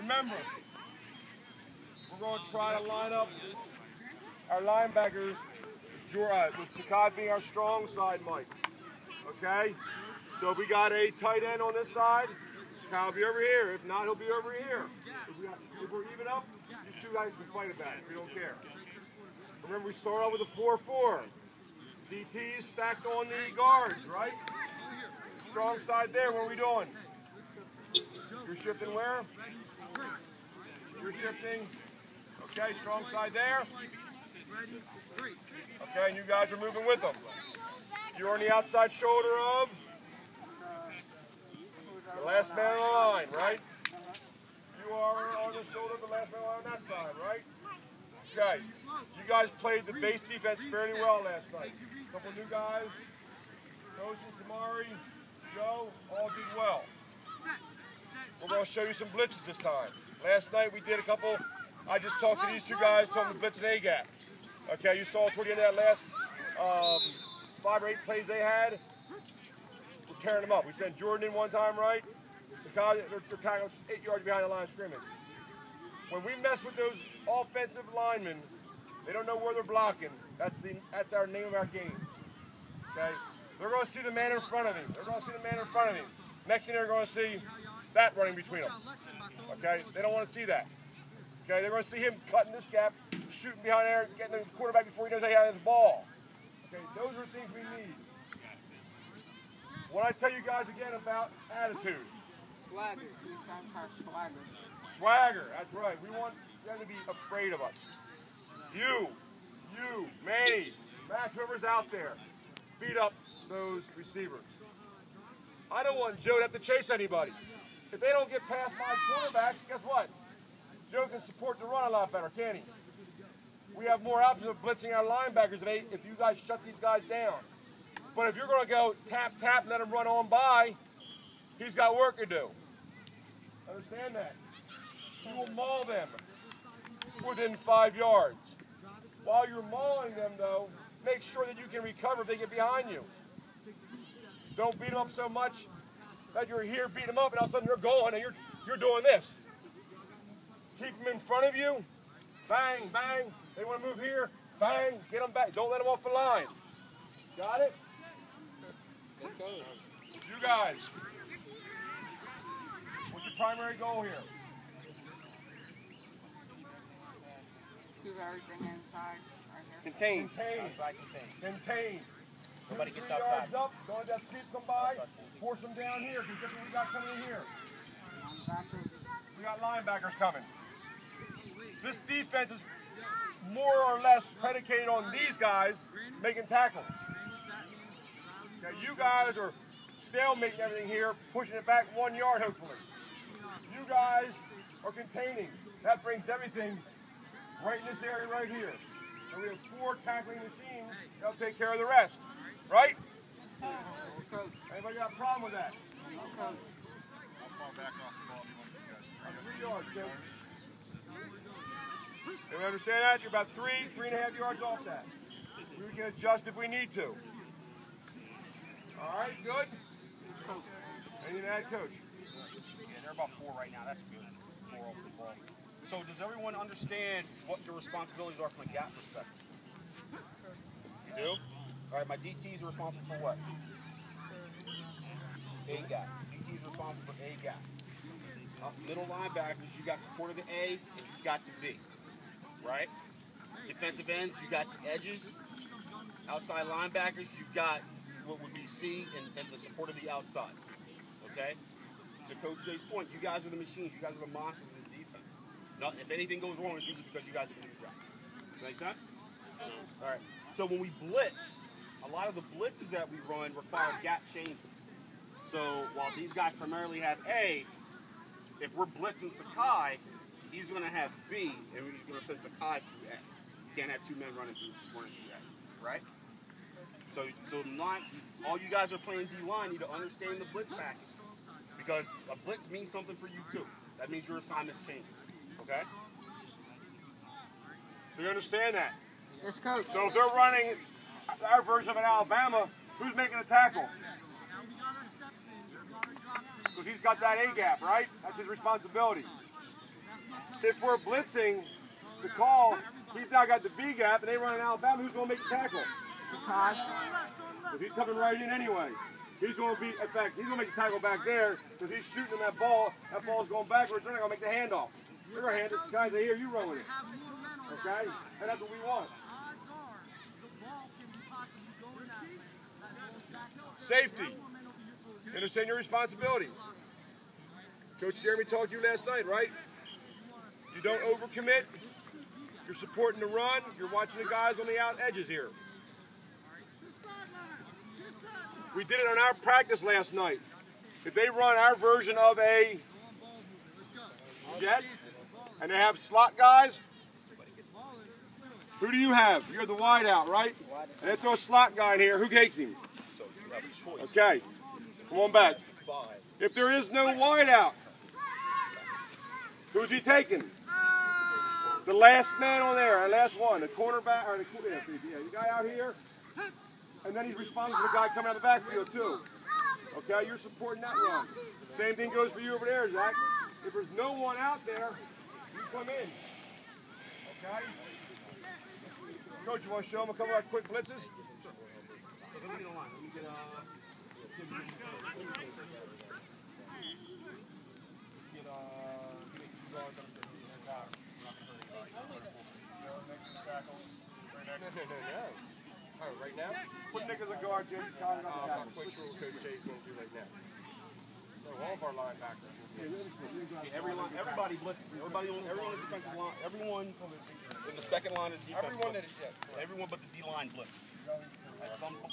Remember, we're going to try to line up our linebackers with Sakai being our strong side, Mike. Okay? So if we got a tight end on this side, Sakai will be over here. If not, he'll be over here. If we're even up, these two guys can fight about it. We don't care. Remember, we start out with a 4-4. DTs stacked on the guards, right? Strong side there. What are we doing? You're shifting where? You're shifting. Okay, strong side there. Okay, and you guys are moving with them. You're on the outside shoulder of the last man on the line, right? You are on the shoulder of the last man on that side, right? Okay, you guys played the base defense fairly well last night. A couple new guys, Joseph, Damari, Joe, all did well. We're going to show you some blitzes this time. Last night we did a couple, I just talked to these two guys, told them to blitz an A-gap. Okay, you saw toward the end of that last 5 or 8 plays they had. We're tearing them up. We sent Jordan in one time, right? They're tackling 8 yards behind the line of scrimmage. When we mess with those offensive linemen, they don't know where they're blocking. That's our name of our game. Okay? They're going to see the man in front of him. They're going to see the man in front of him. Next thing they're going to see that running between them. Okay? They don't want to see that. Okay? They're going to see him cutting this gap, shooting behind there, getting the quarterback before he knows how to have his ball. Okay? Those are things we need. What I tell you guys again about attitude. Swagger. Swagger. Swagger, that's right. We want them to be afraid of us. You, Manny, Max, whoever's out there, beat up those receivers. I don't want Joe to have to chase anybody. If they don't get past my quarterbacks, guess what? Joe can support the run a lot better, can't he? We have more options of blitzing our linebackers if you guys shut these guys down. But if you're going to go tap, and let him run on by, he's got work to do. Understand that? You will maul them within 5 yards. While you're mauling them, though, make sure that you can recover if they get behind you. Don't beat them up so much that you're here beating them up and all of a sudden you're going and you're doing this. Keep them in front of you. Bang, bang. They want to move here. Bang. Get them back. Don't let them off the line. Got it? You guys. What's your primary goal here? Keep everything inside. Contain. Outside contain. Contain. Somebody gets 3 outside. yards up. Don't let that sweep come by. Force them down here because that's what we got coming in here. We got linebackers coming. This defense is more or less predicated on these guys making tackles. Okay, you guys are stalemating everything here, pushing it back 1 yard hopefully. You guys are containing. That brings everything right in this area right here. So we have 4 tackling machines that'll take care of the rest. Right? Anybody got a problem with that? How far back off the ball do you want these guys? 3 yards, coach. Everyone understand that? You're about 3.5 yards off that. We can adjust if we need to. All right, good? Anything to add, Coach? Yeah, they're about 4 right now. That's good. 4 off the ball. So does everyone understand what their responsibilities are from a gap perspective? You do? All right, my DTs are responsible for what? A gap. DTs are responsible for A gap. Middle linebackers, you got support of the A, and you got the B. Right? Defensive ends, you got the edges. Outside linebackers, you've got what would be C and the support of the outside. Okay? To Coach Jay's point, you guys are the machines. You guys are the monsters of this defense. If anything goes wrong, it's usually because you guys are doing your job. Make sense? All right. So when we blitz, a lot of the blitzes that we run require gap changes. So while these guys primarily have A, if we're blitzing Sakai, he's going to have B, and we're going to send Sakai through A. You can't have 2 men running through A, right? So all you guys are playing D-line need to understand the blitz package. Because a blitz means something for you too. That means your assignment's changing. Okay? Do you understand that? Yes, Coach. So if they're running our version of an Alabama, who's making a tackle? Because he's got that A gap, right? That's his responsibility. if we're blitzing the call, he's now got the B gap, and they run in Alabama, who's going to make the tackle? Because Because he's coming right in anyway. He's going to be, in fact, he's going to make the tackle back there because he's shooting that ball. That ball's going backwards. They're not going to make the handoff. They're going to hand this guy to here, you run with it. Okay? And that's what we want. Safety. Understand your responsibility. Coach Jeremy talked to you last night, right? You don't overcommit. You're supporting the run. You're watching the guys on the out edges here. We did it on our practice last night. If they run our version of a jet and they have slot guys, who do you have? You're the wide out, right? And they throw a slot guy in here. Who takes him? So you have a choice. Okay. Come on back. If there is no wide out, who's he taking? The last man on there, the last one, the quarterback, or the guy out here. And then he's responding to the guy coming out of the backfield too. Okay, you're supporting that run. Same thing goes for you over there, Zach. If there's no one out there, you come in. Okay? Coach, you want to show them a couple of quick blitzes? No. Oh, right now? Put Nick as a guard, Jay. I'm not quite sure what Coach Jay's going to do right now. So all of our linebackers. Everybody blitzes. Everyone on the defensive line. Everyone in the second line of defense. Everyone but the D line blitzes. At some point.